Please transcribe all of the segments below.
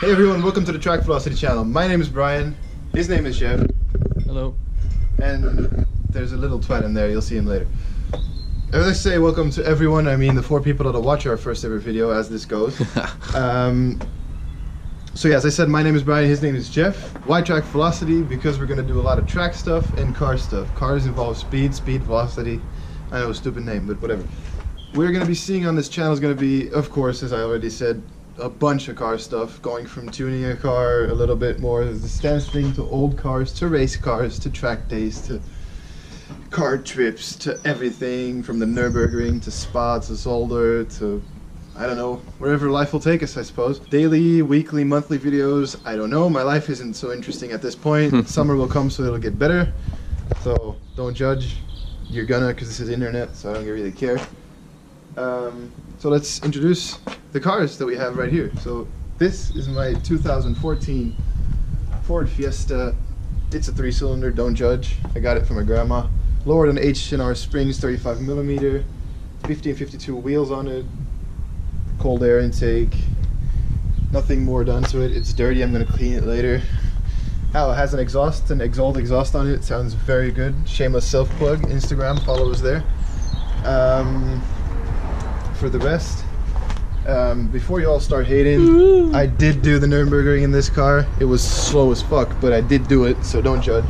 Hey everyone, welcome to the Track Velocity channel. My name is Brian, his name is Jeff. Hello. And there's a little twat in there, you'll see him later. As I say welcome to everyone, I mean the 4 people that'll watch our first ever video as this goes. So yeah, as I said, my name is Brian, his name is Jeff. Why Track Velocity? Because we're going to do a lot of track stuff and car stuff. Cars involve speed, velocity. I know, a stupid name, but whatever. We're going to be seeing on this channel is going to be, of course, as I already said, a bunch of car stuff, going from tuning a car a little bit more as the standstill to old cars to race cars to track days to car trips to everything from the Nürburgring to Spa to Zolder to I don't know, wherever life will take us, I suppose. Daily, weekly, monthly videos, I don't know. My life isn't so interesting at this point. Summer will come so it'll get better. So don't judge. You're gonna, because this is internet, so I don't really care. So let's introduce the cars that we have right here. So this is my 2014 Ford Fiesta. It's a 3-cylinder, don't judge. I got it from my grandma. Lowered on H&R springs, 35mm, 50 and 52 wheels on it. Cold air intake. Nothing more done to it. It's dirty, I'm gonna clean it later. Oh, it has an exhaust, an Exalt exhaust on it. It sounds very good. Shameless self-plug. Instagram, follow us there. For the rest, before you all start hating, I did do the Nürburgring in this car. It was slow as fuck, but I did do it, so don't judge.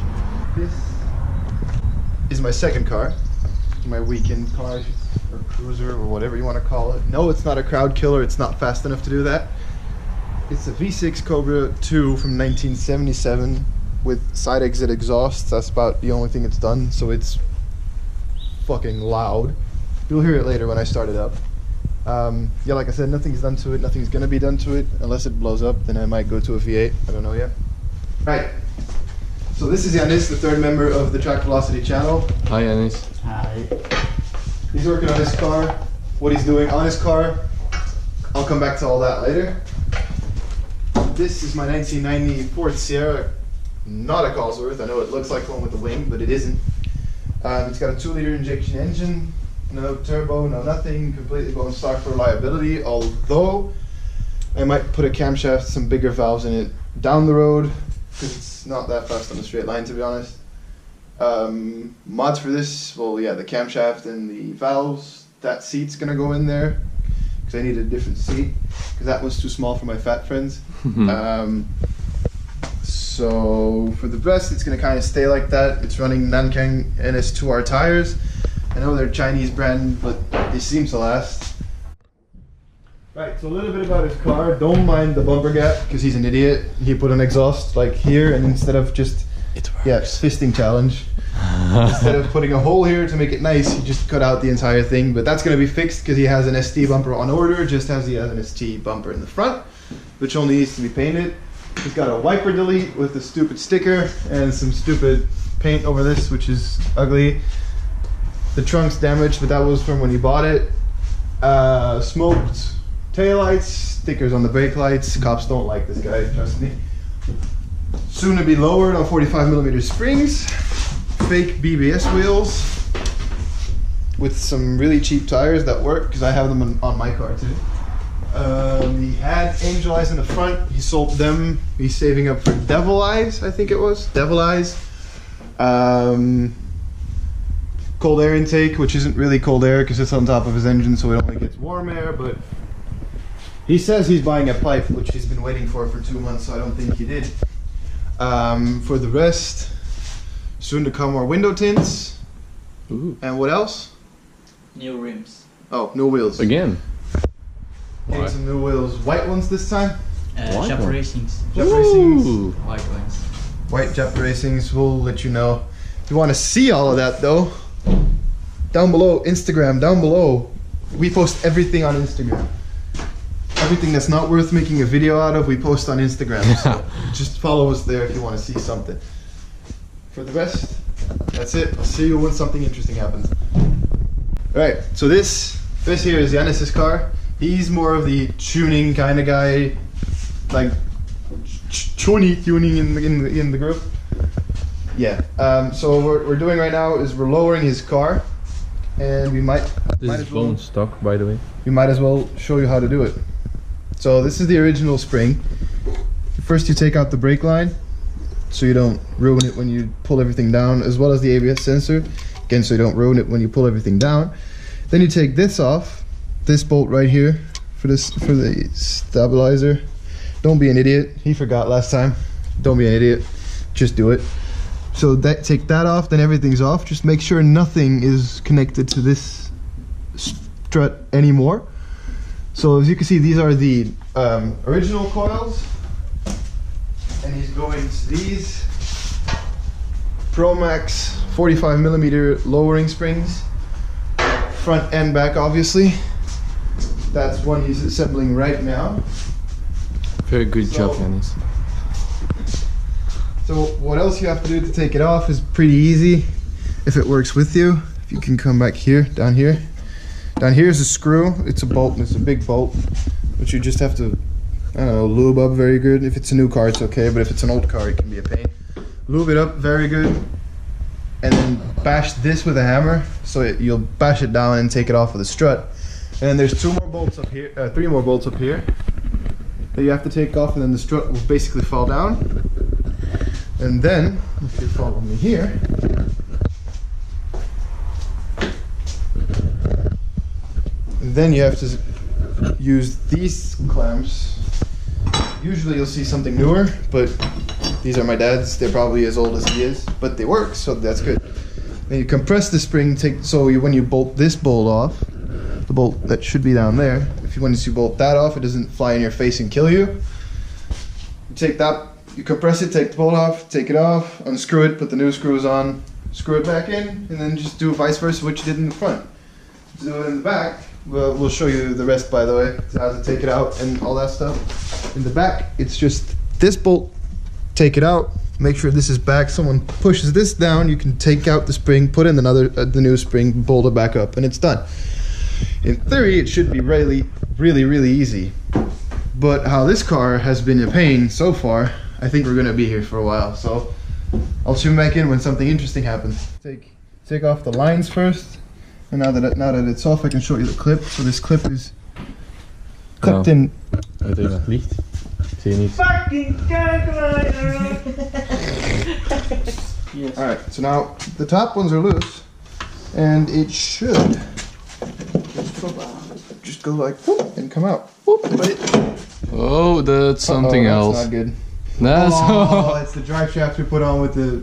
This is my second car, my weekend car, or cruiser, or whatever you want to call it. No, it's not a crowd killer, it's not fast enough to do that. It's a V6 Cobra 2 from 1977 with side exit exhaust. That's about the only thing it's done, so it's fucking loud. You'll hear it later when I start it up. Yeah, like I said, nothing's done to it, nothing's gonna be done to it. Unless it blows up, then I might go to a V8, I don't know yet. Right, so this is Yanis, the 3rd member of the Track Velocity channel. Hi Yanis. Hi. He's working on his car, what he's doing on his car. I'll come back to all that later. This is my 1990 Ford Sierra, not a Cosworth. I know it looks like one with a wing, but it isn't. It's got a 2-liter injection engine. No turbo, no nothing, completely bone stock for reliability, although I might put a camshaft, some bigger valves in it down the road, because it's not that fast on a straight line, to be honest. Mods for this, well yeah, the camshaft and the valves, that seat's gonna go in there, because I need a different seat, because that was too small for my fat friends. So for the rest, it's gonna kind of stay like that. It's running Nankang NS2R tires. I know they're Chinese brand, but they seem to last. Right, so a little bit about his car. Don't mind the bumper gap, because he's an idiot. He put an exhaust like here, and instead of just, yeah, fisting challenge. Instead of putting a hole here to make it nice, he just cut out the entire thing. But that's going to be fixed, because he has an ST bumper on order, just as he has an ST bumper in the front, which only needs to be painted. He's got a wiper delete with a stupid sticker, and some stupid paint over this, which is ugly. The trunk's damaged, but that was from when he bought it. Smoked taillights, stickers on the brake lights. Cops don't like this guy, trust me. Soon to be lowered on 45mm springs. Fake BBS wheels with some really cheap tires that work, because I have them on my car too. He had Angel Eyes in the front. He sold them. He's saving up for Devil Eyes, I think it was. Devil Eyes. Cold air intake, which isn't really cold air because it's on top of his engine, so it only gets warm air, but he says he's buying a pipe, which he's been waiting for 2 months, so I don't think he did. For the rest, soon to come more window tints. Ooh. And what else? New rims. Oh, new wheels. Again. Getting some new wheels. White ones this time? White Jap one. Racings. Jap Racings. Ooh. White ones. White Jap Racings, we'll let you know. If you want to see all of that though, down below, Instagram, down below. We post everything on Instagram. Everything that's not worth making a video out of, we post on Instagram. So just follow us there if you want to see something. For the rest, that's it. I'll see you when something interesting happens. Alright, so this here is Yanis's car. He's more of the tuning kind of guy, like tuning in the group. Yeah. So what we're doing right now is we're lowering his car, and we might This is bone stock, by the way. we might as well show you how to do it. So this is the original spring. First you take out the brake line so you don't ruin it when you pull everything down, as well as the ABS sensor, again, so you don't ruin it when you pull everything down. Then you take this off, this bolt right here for the stabilizer. Don't be an idiot. He forgot last time. Don't be an idiot. Just do it. So take that off, then everything's off. Just make sure nothing is connected to this strut anymore. So as you can see, these are the original coils, and he's going to these ProMax 45mm lowering springs, front and back obviously. That's one he's assembling right now. Very good job, Yanis. So what else you have to do to take it off is pretty easy if it works with you. If you can come back here, down here. Down here is a screw. It's a bolt, and it's a big bolt, which you just have to, I don't know, lube up very good. If it's a new car, it's okay, but if it's an old car, it can be a pain. Lube it up very good, and then bash this with a hammer, so you'll bash it down and take it off with a strut. And then there's 2 more bolts up here, 3 more bolts up here that you have to take off, and then the strut will basically fall down. And then, if you follow me here, then you have to use these clamps. Usually you'll see something newer, but these are my dad's. They're probably as old as he is, but they work, so that's good. Then you compress the spring, when you bolt this bolt off, the bolt that should be down there, once you bolt that off, it doesn't fly in your face and kill you. You take that, you compress it, take the bolt off, take it off, unscrew it, put the new screws on, screw it back in, and then just do vice versa what you did in the front. Do it in the back. We'll show you the rest, by the way, how to take it out and all that stuff. In the back, it's just this bolt, take it out, make sure this is back. Someone pushes this down, you can take out the spring, put in the new spring, bolt it back up, and it's done. In theory, it should be really easy. But how this car has been a pain so far, I think we're gonna be here for a while. So I'll tune back in when something interesting happens. Take off the lines first. And now that it's off, I can show you the clip. So this clip is clipped in. Uit dat licht. Zie je niet. Fucking calculator! Yes. Alright, so now the top ones are loose, and it should just go like whoop and come out. Whoop, but Oh, that's something else. That's not good. That's It's the drive shaft we put on with the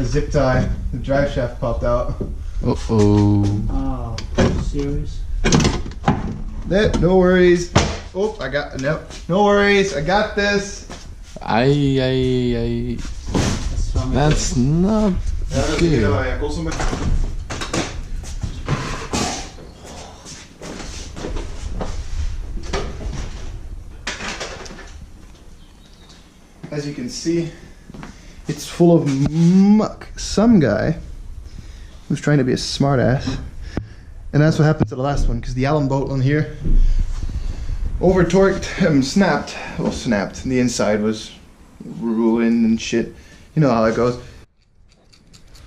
zip tie. The drive shaft popped out. Oh, serious? No worries. Oh, no worries. I got this. That's not good. As you can see, it's full of muck. Some guy who's trying to be a smartass, and that's what happened to the last one, because the Allen bolt on here over torqued and snapped. Well, snapped. The inside was ruined and shit. You know how it goes.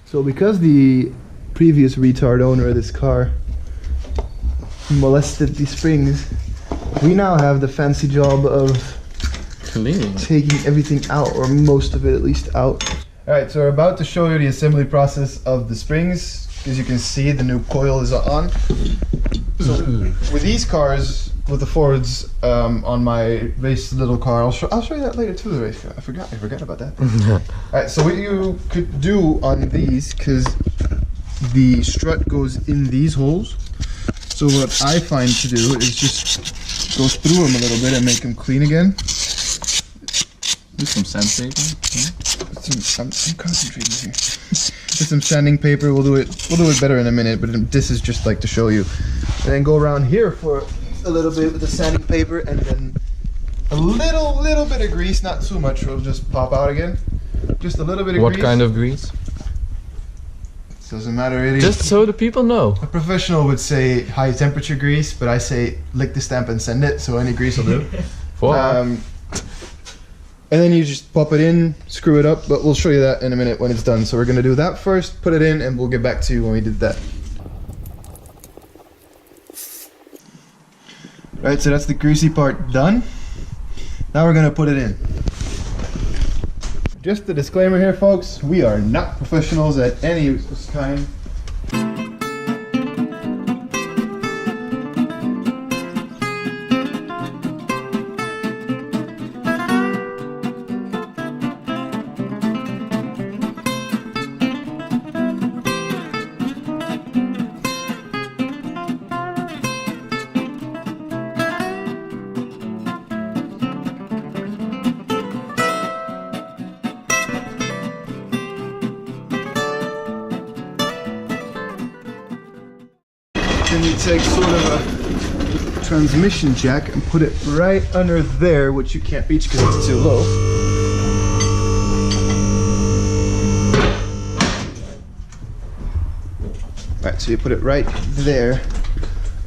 So because the previous retard owner of this car molested the springs, we now have the fancy job of cleaning, taking everything out, or most of it at least out. Alright, so we're about to show you the assembly process of the springs. As you can see, the new coil is on. So with these cars, with the Fords, on my race little car, I'll show you that later too, the race car. I forgot about that. Alright, so what you could do on these, because the strut goes in these holes, so what I find to do is just go through them a little bit and make them clean again. Do some sandpaper. I'm concentrating here. Just some sanding paper. We'll do it better in a minute, but this is just like to show you. And then go around here for a little bit with the sanding paper, and then a little bit of grease, not too much. It'll just pop out again. Just a little bit of grease. What kind of grease? Doesn't matter really. Just so the people know. A professional would say high temperature grease, but I say lick the stamp and send it. So any grease will do. And then you just pop it in, screw it up, but we'll show you that in a minute when it's done. So we're gonna do that first, put it in, and we'll get back to you when we did that. Right, so that's the greasy part done. Now we're gonna put it in. just a disclaimer here, folks. We are not professionals at any of this kind. Then you take sort of a transmission jack and put it right under there, which you can't reach because it's too low. Alright, so you put it right there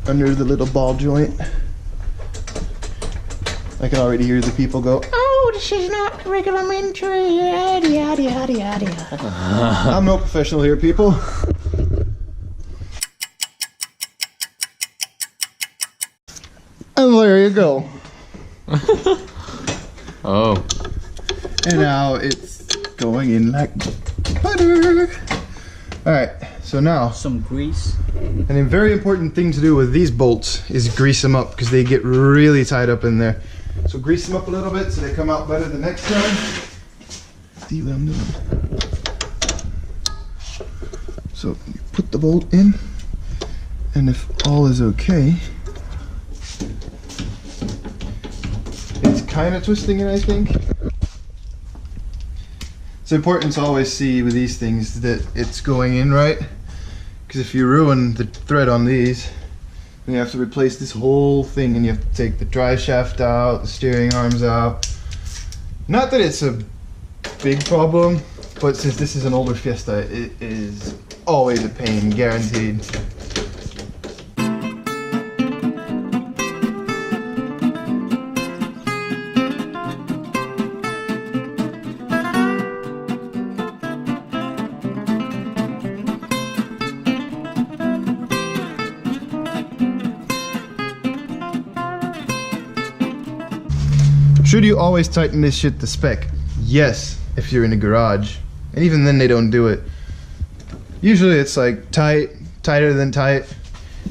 under the little ball joint. I can already hear the people go, "Oh, this is not regulamentary, yada yada yada yada." I'm no professional here, people. And there you go. Oh. And now it's going in like butter. Alright, so now, Some grease. and a very important thing to do with these bolts is grease them up because they get really tied up in there. So grease them up a little bit so they come out better the next time. See what I'm doing? So you put the bolt in, and if all is okay, it's kind of twisting it, I think. It's important to always see with these things that it's going in right, because if you ruin the thread on these, then you have to replace this whole thing, and you have to take the drive shaft out, the steering arms out. Not that it's a big problem, but since this is an older Fiesta, it is always a pain, guaranteed. Should you always tighten this shit to spec? Yes, if you're in a garage. And even then they don't do it. Usually it's like tight, tighter than tight.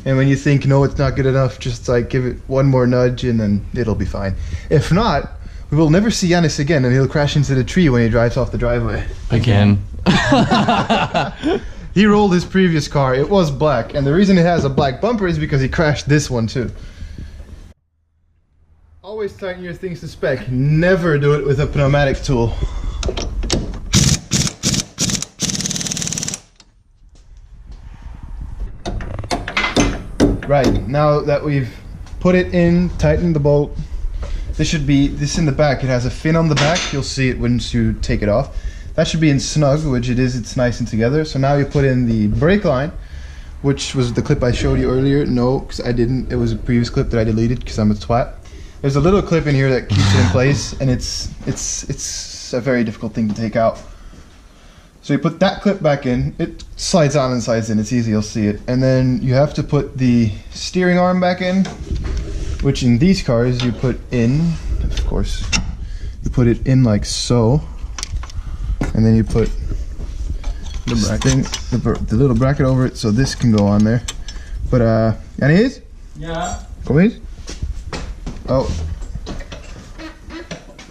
And when you think, no, it's not good enough, just like give it one more nudge and then it'll be fine. If not, we will never see Yanis again and he'll crash into the tree when he drives off the driveway. Again. He rolled his previous car, it was black. And the reason it has a black bumper is because he crashed this one too. Always tighten your things to spec. Never do it with a pneumatic tool. Right, now that we've put it in, tightened the bolt, this should be, this in the back, it has a fin on the back, you'll see it once you take it off. That should be in snug, which it is, it's nice and together. So now you put in the brake line, which was the clip I showed you earlier. No, because I didn't, it was a previous clip that I deleted because I'm a twat. There's a little clip in here that keeps it in place, and it's a very difficult thing to take out. So you put that clip back in, it slides on and slides in, it's easy, you'll see it. And then you have to put the steering arm back in, which in these cars you put in, of course, you put it in like so. And then you put the bracket, the little bracket over it, so this can go on there. But Janis? Ja. Kom eens. Oh.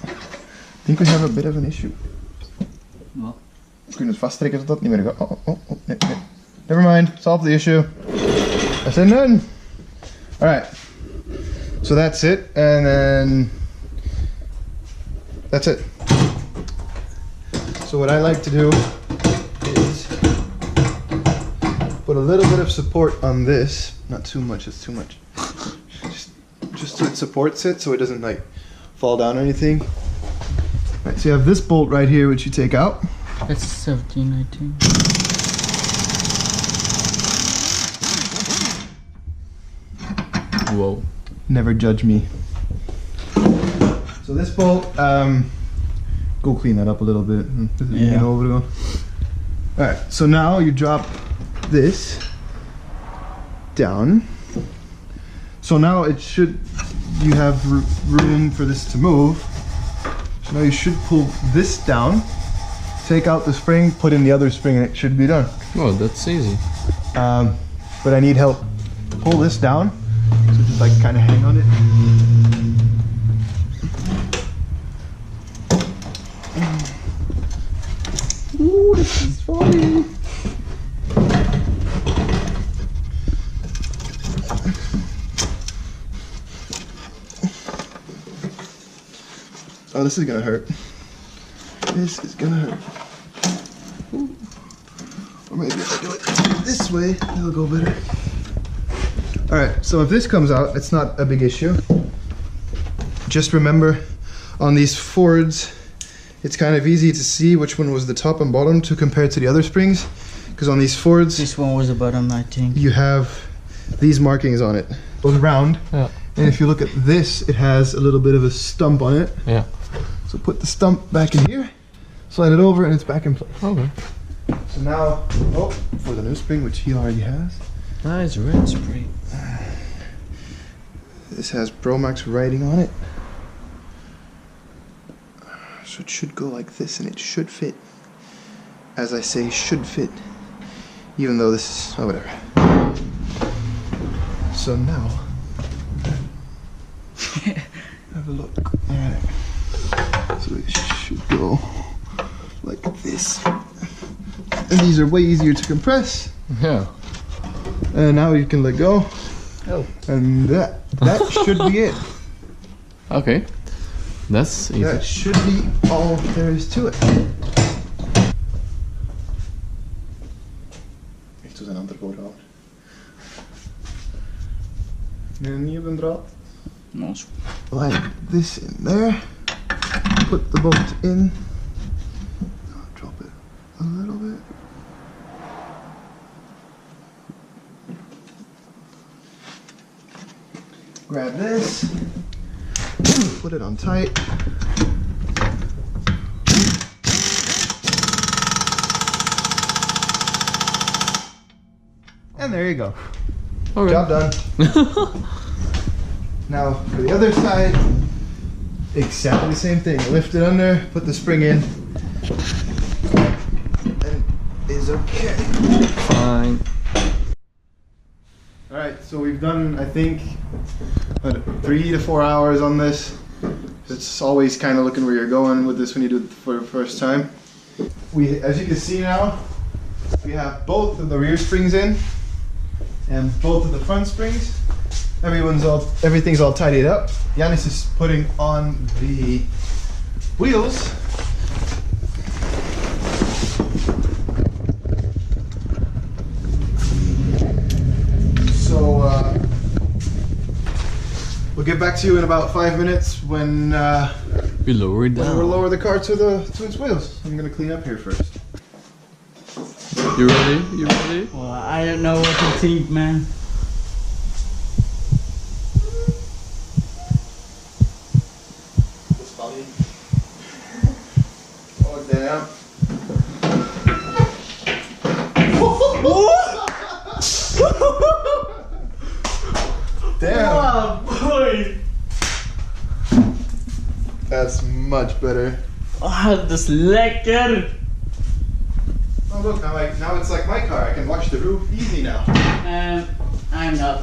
I think we have a bit of an issue. Wat? We kunnen het vasttrekken zodat het niet meer gaat. Oh, nee. Never mind, solve the issue. I said none. Alright. So that's it, and then that's it. So what I like to do is put a little bit of support on this. Not too much, it's too much. Just so it supports it so it doesn't like fall down or anything. Right, so you have this bolt right here which you take out. That's 17, I think. Whoa. Never judge me. So this bolt, go clean that up a little bit. Yeah. Alright, so now you drop this down. So now it should, you have room for this to move. So now you should pull this down take out the spring, put in the other spring, and it should be done. Oh, that's easy. But I need help to pull this down, so just like kind of hang on it. Ooh, this is funny. Oh, this is gonna hurt. This is gonna hurt. Ooh. Or maybe if I do it this way, it'll go better. Alright, so if this comes out, it's not a big issue. Just remember, on these Fords, it's kind of easy to see which one was the top and bottom to compare to the other springs. Because on these Fords, This one was the bottom, I think. you have these markings on it. It goes round. Yeah. And if you look at this, it has a little bit of a stump on it. Yeah. So put the stump back in here, slide it over, and it's back in place. Okay. So now, oh, for the new spring, which he already has. Nice red spring. This has Bromax writing on it. So it should go like this, and it should fit. As I say, should fit. Even though this is, oh, whatever. So now, have a look. Alright. So it should go like this. And these are way easier to compress. Yeah. And now you can let go. Oh. And that should be it. Okay. That's easy. That should be all there is to it. Ik doe een ander voorhouden. Nu een nieuwe draad. Nice. Like this in there. Put the bolt in. Drop it a little bit. Grab this. Put it on tight. And there you go. Okay. Job done. Now for the other side, exactly the same thing. Lift it under, put the spring in, and it is okay. Fine. Alright, so we've done, I think, 3 to 4 hours on this. It's always kind of looking where you're going with this when you do it for the first time. As you can see now, we have both of the rear springs in and both of the front springs. Everything's all tidied up. Yannis is putting on the wheels. So we'll get back to you in about 5 minutes when We lower it down. we'll lower the car to its wheels. I'm gonna clean up here first. You ready? You ready? Well, I don't know what to think, man. Oh damn. Damn. Oh, boy. That's much better. Oh, dat is lekker. Oh look, now it's like my car. I can wash the roof easy now. I'm not.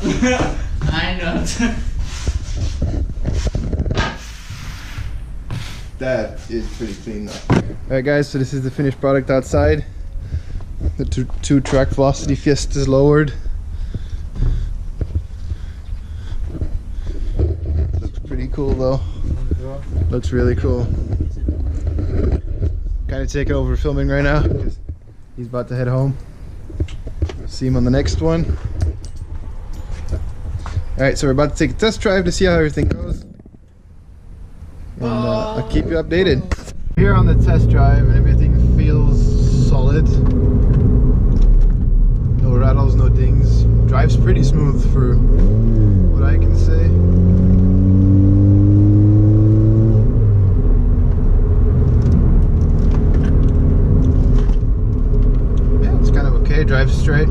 I'm not. That is pretty clean though. Alright guys, so this is the finished product outside. The two track velocity Fiesta is lowered. Looks pretty cool though. Looks really cool. Kind of taking over filming right now because he's about to head home. See him on the next one. Alright, so we're about to take a test drive to see how everything goes. And I'll keep you updated. Here on the test drive and everything feels solid. No rattles, no dings. Drives pretty smooth for what I can say. Yeah, it's kind of okay. Drives straight.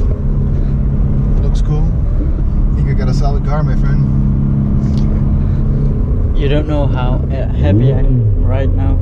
Looks cool. I think I got a solid car, my friend. You don't know how happy I am right now.